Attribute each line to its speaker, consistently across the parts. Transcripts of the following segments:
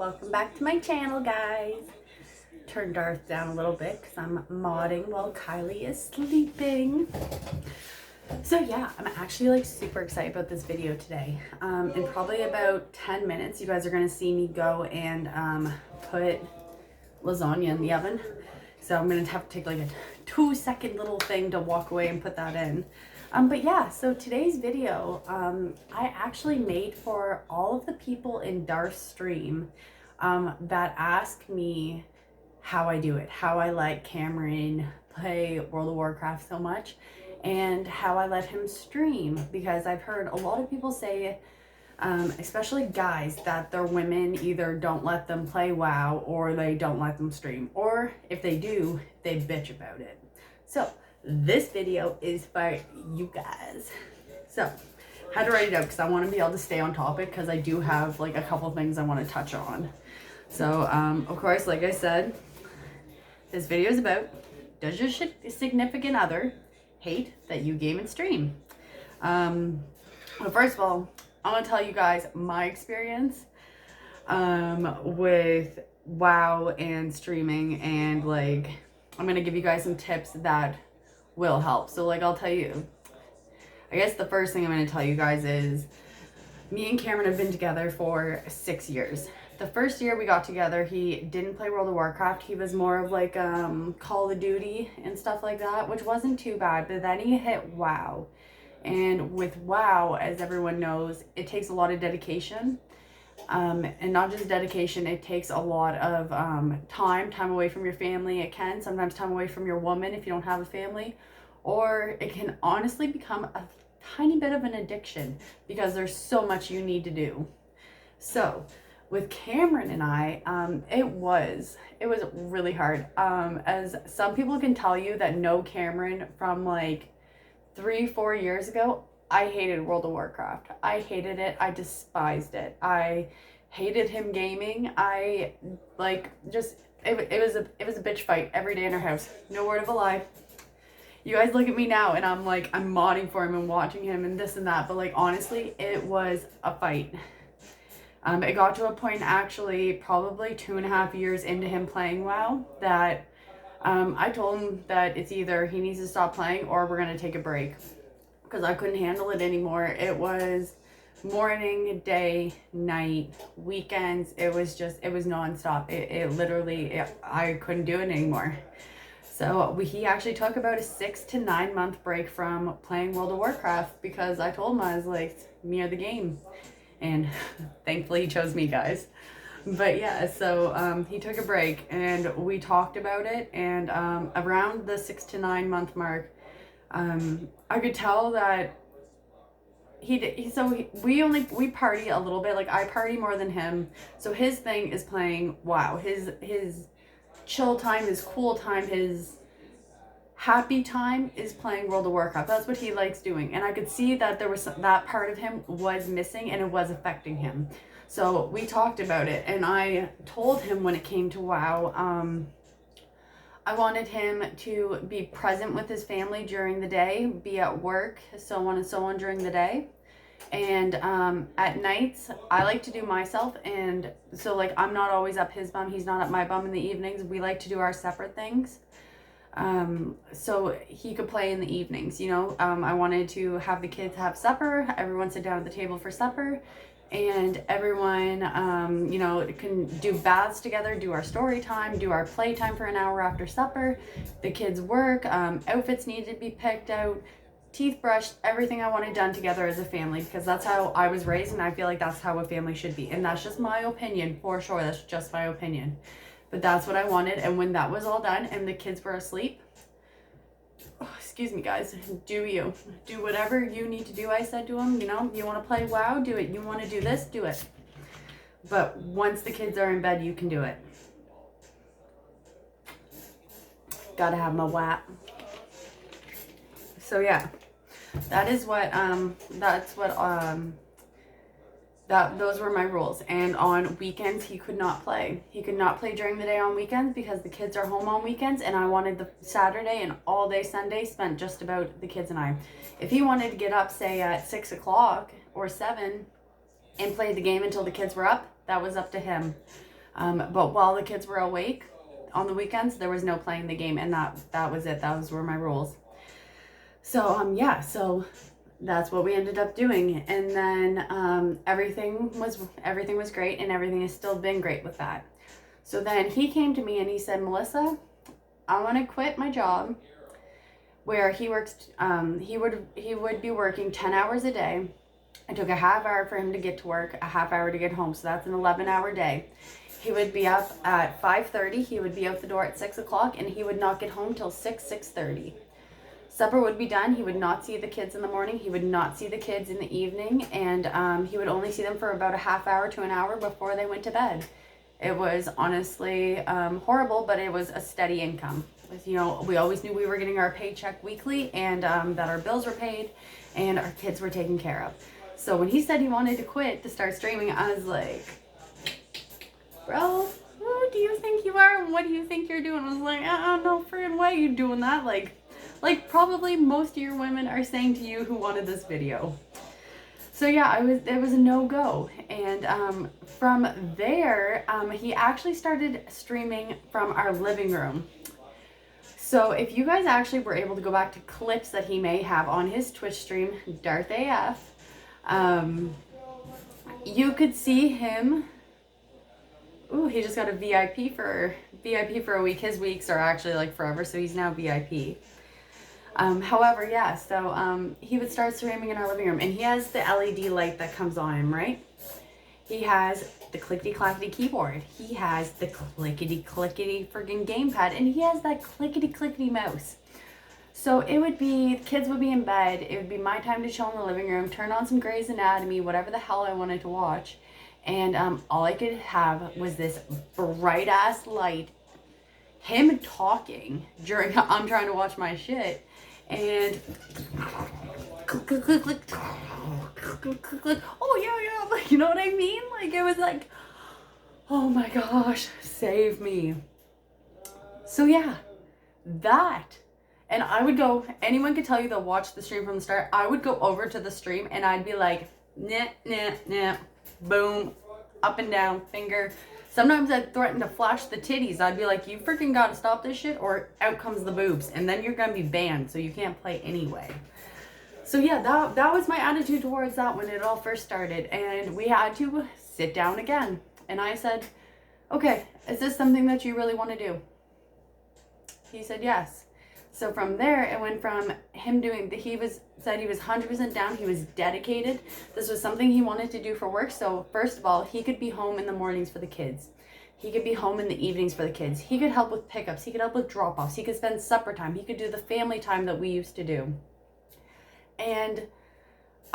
Speaker 1: Welcome back to my channel, guys. Turn Darth down a little bit because I'm modding while Kylie is sleeping. So yeah, I'm actually like super excited about this video today. In probably about 10 minutes, you guys are gonna see me go and put lasagna in the oven. So I'm gonna have to take like a 2-second little thing to walk away and put that in. But yeah, so today's video, I actually made for all of the people in Darth's stream that ask me how I do it, how I let Cameron play World of Warcraft so much, and how I let him stream, because I've heard a lot of people say, especially guys, that their women either don't let them play WoW or they don't let them stream, or if they do, they bitch about it. So this video is for you guys. So I had to write it out because I want to be able to stay on topic, because I do have like a couple things I want to touch on. So of course, like I said, this video is about, does your significant other hate that you game and stream? Well, first of all, I'm gonna tell you guys my experience with WoW and streaming, and like I'm gonna give you guys some tips that will help. So like I'll tell you, I guess the first thing I'm gonna tell you guys is me and Cameron have been together for 6 years. The first year we got together, he didn't play World of Warcraft. He was more of like Call of Duty and stuff like that, which wasn't too bad. But then he hit WoW. And with WoW, as everyone knows, it takes a lot of dedication. And not just dedication, it takes a lot of time away from your family. It can sometimes time away from your woman if you don't have a family. Or it can honestly become a tiny bit of an addiction because there's so much you need to do. So with Cameron and I, it was really hard. As some people can tell you that know Cameron from like 3-4 years ago, I hated World of Warcraft. I hated it. I despised it. I hated him gaming. I like just it was a bitch fight every day in our house. No word of a lie. You guys look at me now and I'm like, I'm modding for him and watching him and this and that, but like honestly, it was a fight. It got to a point actually probably 2.5 years into him playing WoW that I told him that it's either he needs to stop playing or we're going to take a break, because I couldn't handle it anymore. It was morning, day, night, weekends. It was nonstop. It literally, I couldn't do it anymore. So he actually took about a 6 to 9 month break from playing World of Warcraft, because I told him, I was like, me or the game. And thankfully he chose me, guys. But yeah, so he took a break and we talked about it, and around the 6 to 9 month mark, I could tell that we party a little bit. Like I party more than him. So his thing is playing WoW. His chill time, his cool time, his happy time is playing World of Warcraft. That's what he likes doing. And I could see that there was that part of him was missing and it was affecting him. So we talked about it, and I told him when it came to WoW, I wanted him to be present with his family during the day, be at work, so on and so on during the day. And at nights, I like to do myself. And so like I'm not always up his bum, he's not at my bum in the evenings. We like to do our separate things. So he could play in the evenings, you know. I wanted to have the kids have supper, everyone sit down at the table for supper, and everyone, you know, can do baths together, do our story time, do our play time for an hour after supper. The kids work, outfits need to be picked out, teeth brushed, everything I wanted done together as a family, because that's how I was raised, and I feel like that's how a family should be. And that's just my opinion, for sure. That's just my opinion. But that's what I wanted. And when that was all done and the kids were asleep, oh, excuse me, guys, do you. Do whatever you need to do, I said to him. You know, you want to play WoW, do it. You want to do this, do it. But once the kids are in bed, you can do it. Gotta have my WAP. So yeah, those were my rules. And on weekends, he could not play. He could not play during the day on weekends because the kids are home on weekends, and I wanted the Saturday and all day Sunday spent just about the kids and I. If he wanted to get up, say at 6 o'clock or 7 and play the game until the kids were up, that was up to him. But while the kids were awake on the weekends, there was no playing the game, and that was it. Those were my rules. So yeah, so that's what we ended up doing, and then everything was great, and everything has still been great with that. So then he came to me and he said, Melissa, I want to quit my job where he works. He would be working 10 hours a day. It took a half hour for him to get to work, a half hour to get home, so that's an 11-hour day. He would be up at 5:30. He would be out the door at 6 o'clock, and he would not get home till 6:30. Supper would be done. He would not see the kids in the morning. He would not see the kids in the evening, and he would only see them for about a half hour to an hour before they went to bed. It was honestly horrible, but it was a steady income. You know, we always knew we were getting our paycheck weekly, and that our bills were paid and our kids were taken care of. So when he said he wanted to quit to start streaming, I was like, bro, who do you think you are and what do you think you're doing? I was like, no friggin' way you doing that. Like probably most of your women are saying to you who wanted this video. So yeah, it was a no-go. And from there, he actually started streaming from our living room. So if you guys actually were able to go back to clips that he may have on his Twitch stream, Darth AF, you could see him. Ooh, he just got a VIP for a week. His weeks are actually like forever, so he's now VIP. However, yeah, so he would start streaming in our living room, and he has the LED light that comes on him, right? He has the clickety-clackety keyboard. He has the clickety-clickety friggin' gamepad, and he has that clickety-clickety mouse. So it would be, the kids would be in bed, it would be my time to chill in the living room, turn on some Grey's Anatomy, whatever the hell I wanted to watch, and all I could have was this bright-ass light, him talking during I'm trying to watch my shit, and click, click, click, click, click, click, click. Oh yeah, like, you know what I mean? Like, it was like, oh my gosh, save me. So yeah, that, and I would go, anyone could tell you they'll watch the stream from the start. I would go over to the stream and I'd be like, nah, nah, nah, boom, up and down, finger. Sometimes I'd threaten to flash the titties. I'd be like, you freaking gotta stop this shit or out comes the boobs. And then you're gonna be banned, so you can't play anyway. So yeah, that was my attitude towards that when it all first started. And we had to sit down again. And I said, okay, is this something that you really want to do? He said yes. So from there, it went from him doing, said he was 100% down. He was dedicated. This was something he wanted to do for work. So first of all, he could be home in the mornings for the kids. He could be home in the evenings for the kids. He could help with pickups. He could help with drop-offs. He could spend supper time. He could do the family time that we used to do. And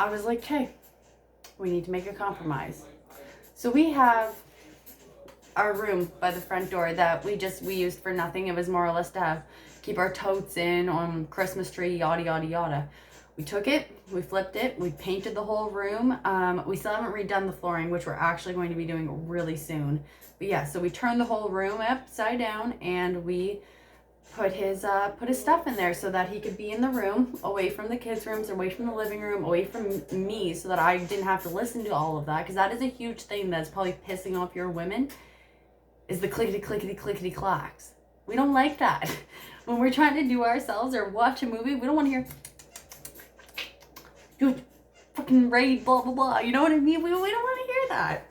Speaker 1: I was like, okay, we need to make a compromise. So we have our room by the front door that we used for nothing. It was more or less to keep our totes in on Christmas tree, yada, yada, yada. We took it, we flipped it, we painted the whole room. We still haven't redone the flooring, which we're actually going to be doing really soon. But yeah, so we turned the whole room upside down and we put his stuff in there so that he could be in the room, away from the kids' rooms, away from the living room, away from me, so that I didn't have to listen to all of that, because that is a huge thing that's probably pissing off your women, is the clickety clickety clickety clacks. We don't like that. When we're trying to do ourselves or watch a movie, we don't want to hear, dude, fucking raid, blah blah blah. You know what I mean? We don't want to hear that.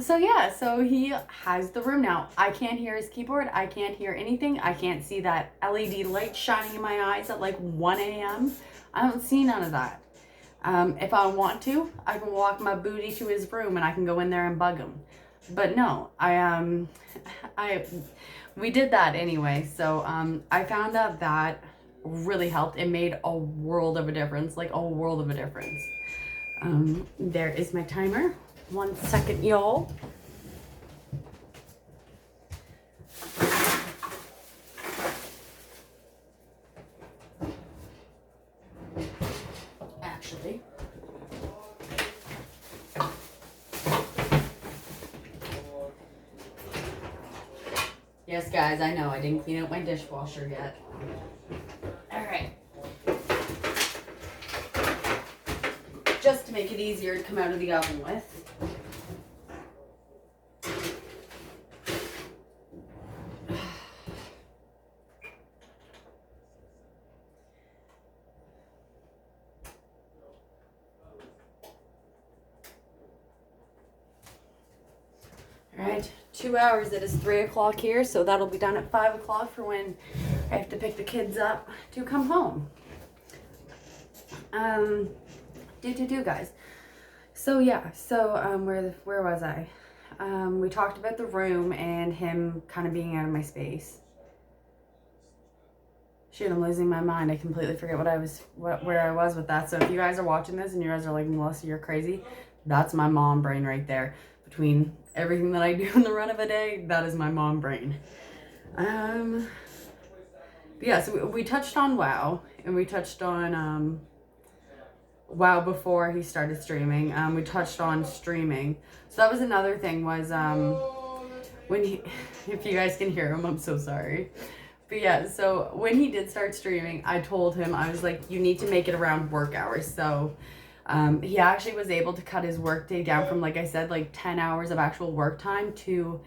Speaker 1: So yeah, so he has the room now. I can't hear his keyboard. I can't hear anything. I can't see that LED light shining in my eyes at like 1 a.m. I don't see none of that. If I want to, I can walk my booty to his room and I can go in there and bug him. But no, we did that anyway. So I found out that really helped. It made a world of a difference, like a world of a difference. There is my timer. 1 second, y'all. Actually, yes, guys, I know I didn't clean out my dishwasher yet. All right. Just to make it easier to come out of the oven with. All right, 2 hours. It is 3 o'clock here, so that'll be done at 5 o'clock for when I have to pick the kids up to come home. Guys. So yeah, where was I? We talked about the room and him kind of being out of my space. Shoot, I'm losing my mind. I completely forget where I was with that. So if you guys are watching this and you guys are like, Melissa, you're crazy, that's my mom brain right there. Between everything that I do in the run of a day, that is my mom brain. But yeah, so we touched on WoW, and we touched on WoW before he started streaming. We touched on streaming. So that was another thing was when he, if you guys can hear him, I'm so sorry. But yeah, so when he did start streaming, I told him, I was like, you need to make it around work hours. So he actually was able to cut his work day down from, like I said, like 10 hours of actual work time to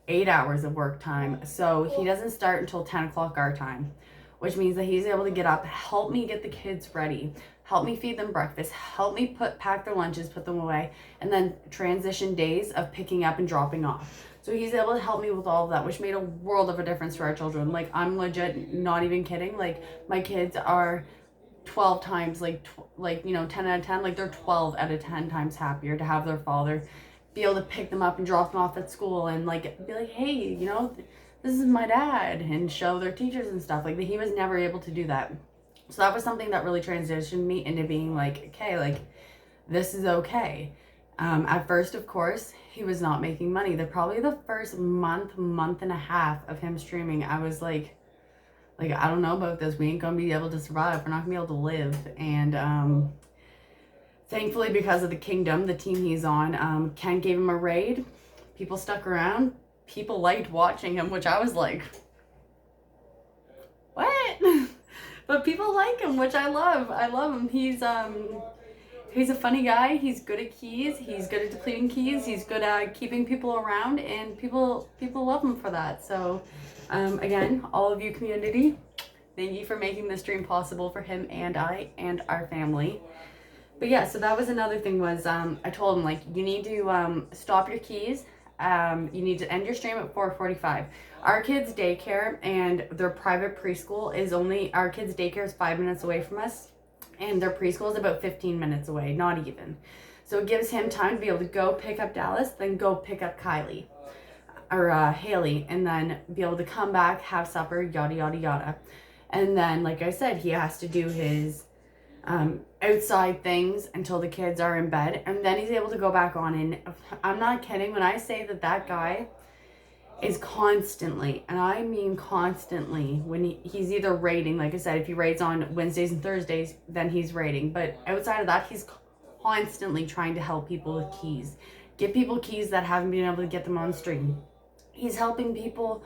Speaker 1: 8 hours of work time. So he doesn't start until 10 o'clock our time, which means that he's able to get up, help me get the kids ready, help me feed them breakfast, help me pack their lunches, put them away, and then transition days of picking up and dropping off. So he's able to help me with all of that, which made a world of a difference to our children. Like, I'm legit not even kidding. Like, my kids are 12 times, like 10 out of 10, like they're 12 out of 10 times happier to have their father be able to pick them up and drop them off at school and like be like, hey, this is my dad, and show their teachers and stuff. Like, he was never able to do that. So that was something that really transitioned me into being like, okay, like, this is okay. At first, of course, he was not making money. Probably the first month and a half of him streaming, I was like, I don't know about this. We ain't gonna be able to survive. We're not gonna be able to live. And thankfully, because of the Kingdom, the team he's on, Ken gave him a raid. People stuck around. People liked watching him, which I was like, what? But people like him, which I love. I love him. He's a funny guy. He's good at keys. He's good at depleting keys. He's good at keeping people around, and people love him for that. So, again, all of you community, thank you for making this dream possible for him and I and our family. But yeah, so that was another thing was, I told him, like, you need to stop your keys. You need to end your stream at 4:45. Our kids' daycare and their private preschool our kids' daycare is 5 minutes away from us, and their preschool is about 15 minutes away, not even. So it gives him time to be able to go pick up Dallas, then go pick up Kylie or Haley, and then be able to come back, have supper, yada, yada, yada. And then, like I said, he has to do his outside things until the kids are in bed, and then he's able to go back on. And I'm not kidding when I say that guy is constantly, and I mean constantly, when he's either raiding, like I said, if he raids on Wednesdays and Thursdays, then he's raiding. But outside of that, he's constantly trying to help people with keys. Get people keys that haven't been able to get them on stream. He's helping people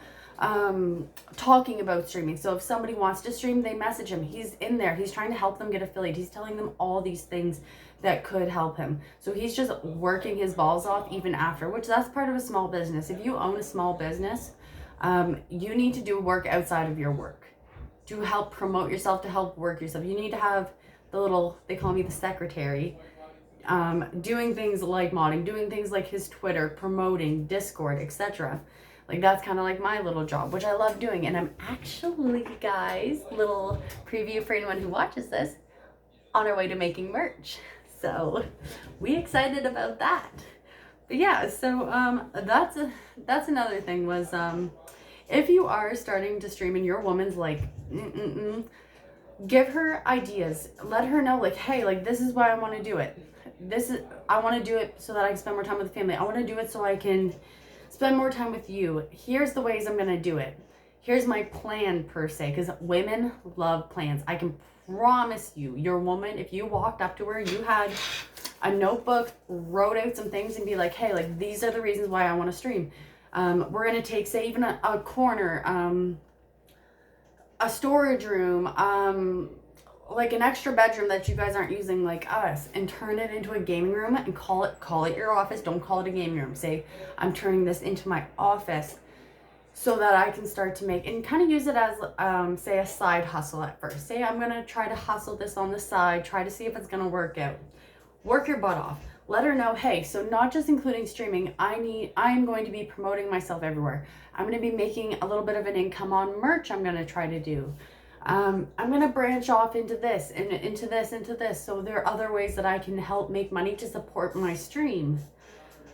Speaker 1: talking about streaming. So if somebody wants to stream, they message him. He's in there. He's trying to help them get affiliate. He's telling them all these things that could help him. So he's just working his balls off even after, which that's part of a small business. If you own a small business, you need to do work outside of your work to help promote yourself, to help work yourself. You need to have the little, they call me the secretary, doing things like modding, doing things like his Twitter, promoting Discord, etc. Like, that's kind of like my little job, which I love doing. And I'm actually, guys, little preview for anyone who watches this, on our way to making merch. So we excited about that. But yeah, so that's another thing was, if you are starting to stream and your woman's like, give her ideas. Let her know, like, hey, like, this is why I want to do it. I want to do it so that I can spend more time with the family. I want to do it so I can spend more time with you. Here's the ways I'm going to do it. Here's my plan, per se, because women love plans. I can promise you, your woman, if you walked up to her, you had a notebook, wrote out some things and be like, hey, like, these are the reasons why I want to stream. We're going to take, say, even a corner, a storage room, like an extra bedroom that you guys aren't using like us, and turn it into a gaming room and call it your office. Don't call it a gaming room. Say, I'm turning this into my office so that I can start to make, and kind of use it as, say, a side hustle at first. Say, I'm going to try to hustle this on the side, try to see if it's going to work out. Work your butt off. let her know, hey, so not just including streaming, I'm going to be promoting myself everywhere. I'm going to be making a little bit of an income on merch I'm going to try to do. I'm going to branch off into this and into this, into this. So there are other ways that I can help make money to support my stream.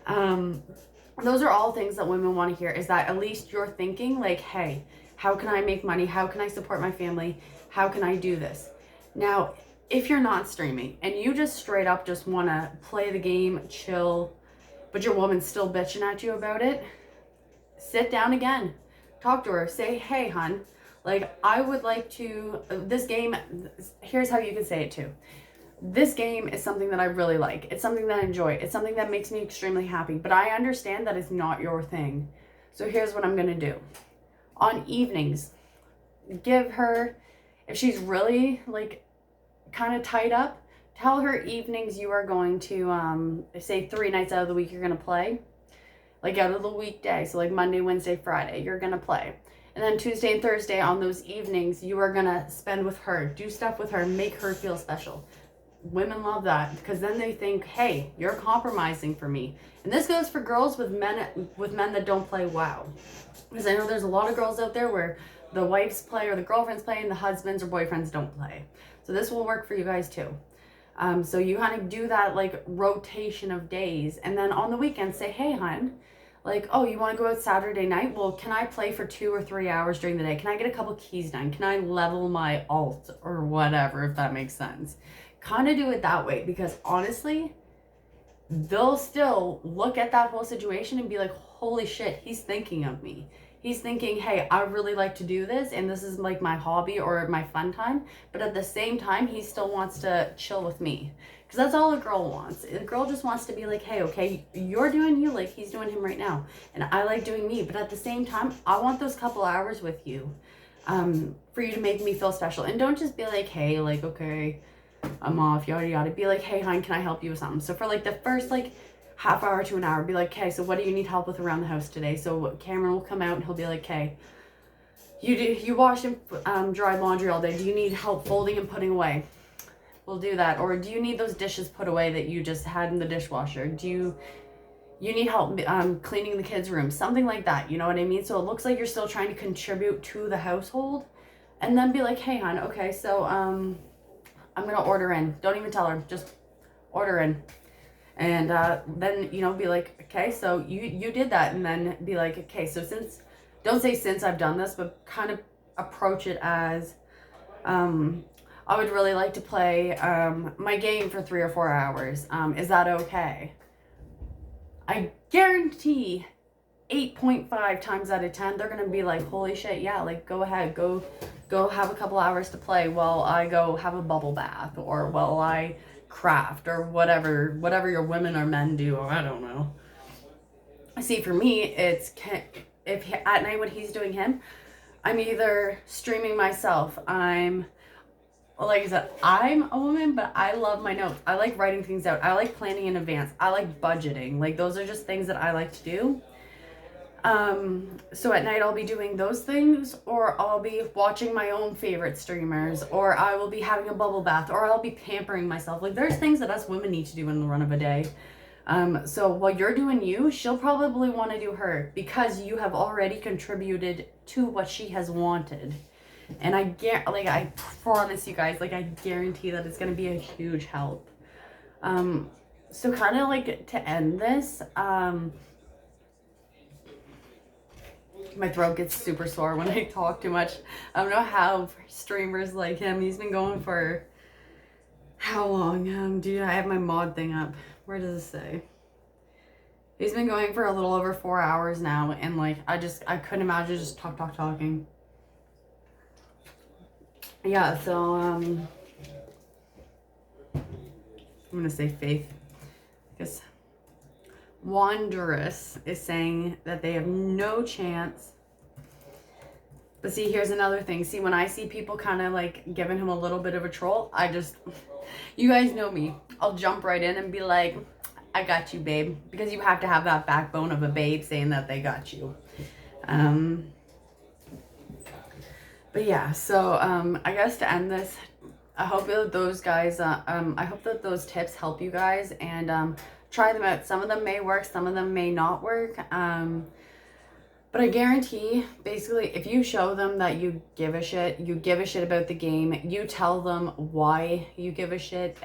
Speaker 1: Those are all things that women want to hear, is that at least you're thinking like, hey, how can I make money? How can I support my family? How can I do this? Now, if you're not streaming and you just straight up just want to play the game, chill, but your woman's still bitching at you about it, sit down again, talk to her, say, hey, hun, like, I would like to, this game, here's how you can say it too. This game is something that I really like. It's something that I enjoy. It's something that makes me extremely happy, but I understand that it's not your thing. So here's what I'm going to do. On evenings, give her, if she's really like kind of tied up, tell her evenings you are going to, say 3 nights out of the week you're going to play. Like out of the weekday, so like Monday, Wednesday, Friday, you're going to play. And then Tuesday and Thursday on those evenings, you are going to spend with her, do stuff with her, make her feel special. Women love that because then they think, hey, you're compromising for me. And this goes for girls with men that don't play WoW. Because I know there's a lot of girls out there where the wives play or the girlfriends play and the husbands or boyfriends don't play. So this will work for you guys too. So you kind of do that like rotation of days. And then on the weekends say, hey, hon, like, oh, you want to go out Saturday night? Well, can I play for 2 or 3 hours during the day? Can I get a couple keys done? Can I level my alt or whatever, if that makes sense? Kind of do it that way, because honestly, they'll still look at that whole situation and be like, holy shit, he's thinking of me. He's thinking, hey, I really like to do this and this is like my hobby or my fun time. But at the same time, he still wants to chill with me. Because that's all a girl wants. A girl just wants to be like, hey, okay, you're doing you like he's doing him right now. And I like doing me. But at the same time, I want those couple hours with you for you to make me feel special. And don't just be like, hey, like, okay, I'm off, yada yada. Be like, hey, hon, can I help you with something? So for like the first like half hour to an hour, be like, okay, so what do you need help with around the house today? So Cameron will come out and he'll be like, okay, you wash and dry laundry all day. Do you need help folding and putting away? We'll do that. Or do you need those dishes put away that you just had in the dishwasher? Do you need help cleaning the kids' room? Something like that, you know what I mean? So it looks like you're still trying to contribute to the household. And then be like, hey, hon, okay, so I'm gonna order in. Don't even tell her, just order in. And then, you know, be like, okay, so you did that. And then be like, okay, so don't say since I've done this, but kind of approach it as, I would really like to play my game for 3 or 4 hours. Is that okay? I guarantee 8.5 times out of 10, they're gonna be like, holy shit, yeah, like go ahead, go have a couple hours to play while I go have a bubble bath, or while I craft, or whatever your women or men do, or I don't know. See, for me, it's if at night when he's doing him, I'm either streaming myself, like I said, I'm a woman, but I love my notes. I like writing things out. I like planning in advance. I like budgeting. Like, those are just things that I like to do. So at night I'll be doing those things, or I'll be watching my own favorite streamers, or I will be having a bubble bath, or I'll be pampering myself. Like, there's things that us women need to do in the run of a day. So while you're doing you, she'll probably want to do her, because you have already contributed to what she has wanted. And I promise you guys, like, I guarantee that it's going to be a huge help. So kind of like to end this, my throat gets super sore when I talk too much. I don't know how streamers like him, he's been going for how long? Dude, I have my mod thing up. Where does it say? He's been going for a little over 4 hours now, and like, I couldn't imagine just talking. Yeah, so I'm gonna say Faith, because Wanderous is saying that they have no chance. But see, here's another thing. See, when I see people kind of like giving him a little bit of a troll, you guys know me. I'll jump right in and be like, I got you, babe. Because you have to have that backbone of a babe saying that they got you. But yeah, so I guess to end this, I hope that those guys, I hope that those tips help you guys, and try them out. Some of them may work, some of them may not work. But I guarantee, basically, if you show them that you give a shit about the game, you tell them why you give a shit,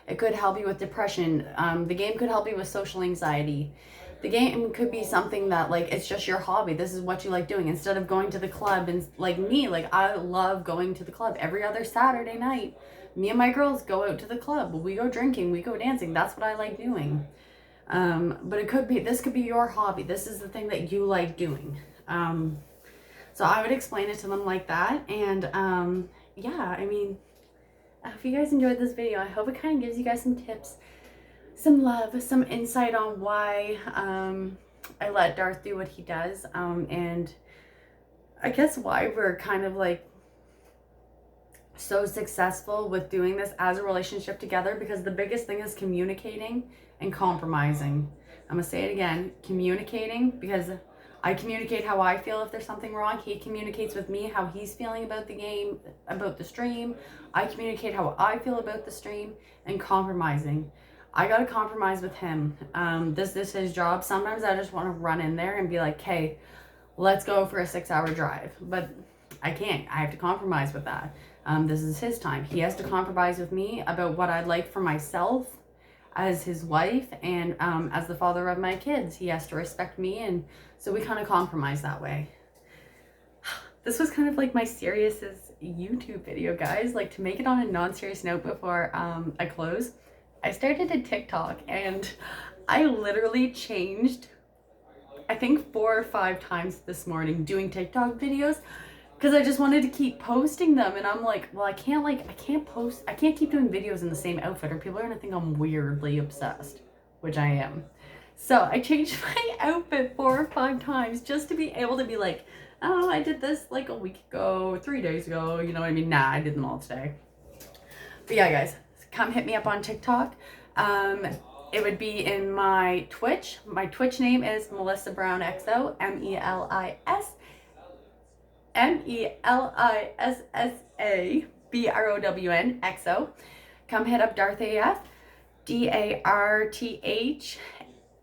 Speaker 1: it could help you with depression. The game could help you with social anxiety. The game could be something that, like, it's just your hobby. This is what you like doing. Instead of going to the club, and like me, like, I love going to the club every other Saturday night. Me and my girls go out to the club. We go drinking, we go dancing. That's what I like doing. But this could be your hobby. This is the thing that you like doing. So I would explain it to them like that. And, yeah, I mean, I hope you guys enjoyed this video. I hope it kind of gives you guys some tips, some love, some insight on why, I let Darth do what he does. And I guess why we're kind of like so successful with doing this as a relationship together, because the biggest thing is communicating and compromising. I'm gonna say it again, communicating, because I communicate how I feel if there's something wrong. He communicates with me how he's feeling about the game, about the stream. I communicate how I feel about the stream, and compromising. I gotta compromise with him. This is his job. Sometimes I just want to run in there and be like, hey, let's go for a 6-hour drive. But I can't. I have to compromise with that. This is his time. He has to compromise with me about what I'd like for myself as his wife, and as the father of my kids. He has to respect me, and so we kind of compromise that way. This was kind of like my serious YouTube video, guys. Like, to make it on a non-serious note before I close, I started a TikTok, and I literally changed, I think 4 or 5 times this morning doing TikTok videos, because I just wanted to keep posting them. And I'm like, well, I can't keep doing videos in the same outfit, or people are gonna think I'm weirdly obsessed, which I am. So I changed my outfit 4 or 5 times just to be able to be like, oh, I did this like a week ago, 3 days ago, you know what I mean? Nah, I did them all today. But yeah, guys, come hit me up on TikTok. It would be in my Twitch. My Twitch name is Melissa Brown XO, MELISSABROWN XO. Come hit up Darth AF, DARTH,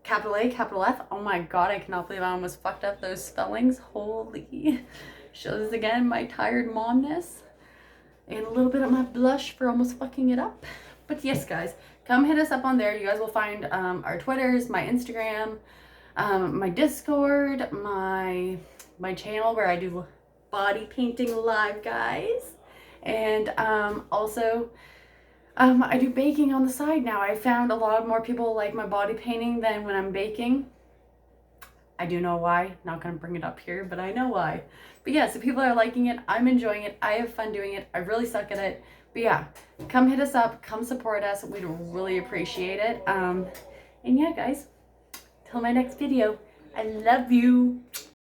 Speaker 1: capital A, capital F. Oh my god, I cannot believe I almost fucked up those spellings. Holy. Shows again my tired momness and a little bit of my blush for almost fucking it up. But yes, guys, come hit us up on there. You guys will find our Twitters, my Instagram, my Discord, my channel where I do body painting live, guys. And also I do baking on the side now. I found a lot more people like my body painting than when I'm baking. I do know why. Not gonna bring it up here, but I know why. But yeah, so people are liking it. I'm enjoying it. I have fun doing it. I really suck at it. But yeah, come hit us up. Come support us. We'd really appreciate it. And yeah, guys, till my next video, I love you.